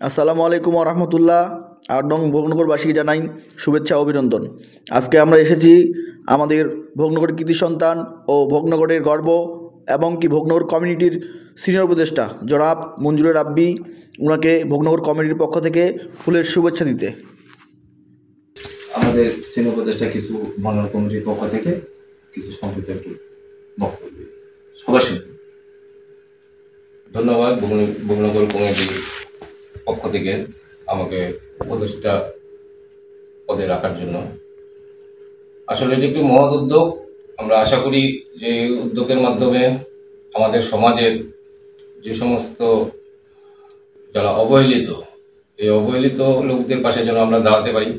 আসসালামু আলাইকুম রহমতুল্লাহ। ৮ নং ভোগনগরবাসীকে জানাই শুভেচ্ছা ও অভিনন্দন। আজকে আমরা এসেছি আমাদের ভোগনগরের কৃতি সন্তান ও ভোগনগরের গর্ব এবং কি ভোগনগর কমিউনিটির সিনিয়র উপদেষ্টা জনাব মঞ্জুরের রাব্বি, ওনাকে ভোগনগর কমিউনিটির পক্ষ থেকে ফুলের শুভেচ্ছা দিতে। আমাদের সিনিয়র উপদেষ্টা কিছু ভোগনগর কমিটির পক্ষ থেকে কিছু সংক্ষিপ্ত একটু বক্তব্য সবার শুনুন। ধন্যবাদ ভোগনগর কমিটির পক্ষ থেকে আমাকে উপদেষ্টা পদে রাখার জন্য। আসলে এটি একটি মহৎ উদ্যোগ। আমরা আশা করি যে এই উদ্যোগের মাধ্যমে আমাদের সমাজের যে সমস্ত যারা অবহেলিত, এই অবহেলিত লোকদের পাশে যেন আমরা দাঁড়াতে পারি,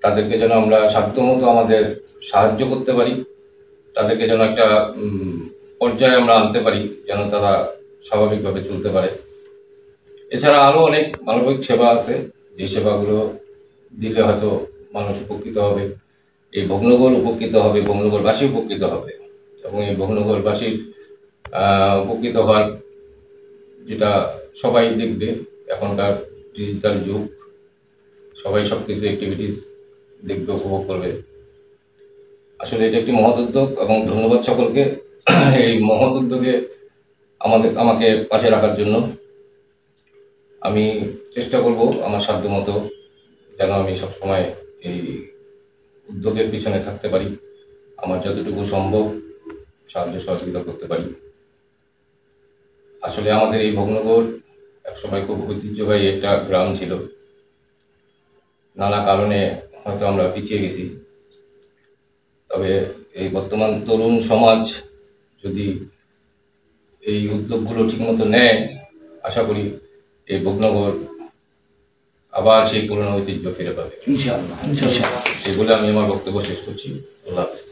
তাদেরকে যেন আমরা সাধ্যমতো আমাদের সাহায্য করতে পারি, তাদেরকে যেন একটা পর্যায়ে আমরা আনতে পারি যেন তারা স্বাভাবিকভাবে চলতে পারে। এছাড়া আরও অনেক মানবিক সেবা আছে, যে সেবাগুলো দিলে হয়তো মানুষ উপকৃত হবে, এই ভোগনগর উপকৃত হবে, ভোগনগরবাসী উপকৃত হবে এবং এই ভোগনগরবাসীর উপকৃত হওয়ার যেটা সবাই দেখবে। এখনকার ডিজিটাল যুগ, সবাই সব কিছু অ্যাক্টিভিটিস দেখবে, উপভোগ করবে। আসলে এটা একটি মহৎ উদ্যোগ এবং ধন্যবাদ সকলকে এই মহৎ উদ্যোগে আমাকে পাশে রাখার জন্য। আমি চেষ্টা করব আমার সাধ্যমতো যেন আমি সবসময় এই উদ্যোগের পিছনে থাকতে পারি, আমার যতটুকু সম্ভব সাহায্য সহযোগিতা করতে পারি। আসলে আমাদের এই ভোগনগর একসময় খুব ঐতিহ্যবাহী একটা গ্রাম ছিল। নানা কারণে হয়তো আমরা পিছিয়ে গেছি, তবে এই বর্তমান তরুণ সমাজ যদি এই উদ্যোগগুলো ঠিকমতো নেয়, আশা করি এই ভোগনগর আবার সেই পুরনো ঐতিহ্য ফিরে পাবে ইনশাআল্লাহ। সেগুলো আমি আমার বক্তব্য শেষ করছি। আল্লাহ হাফেজ।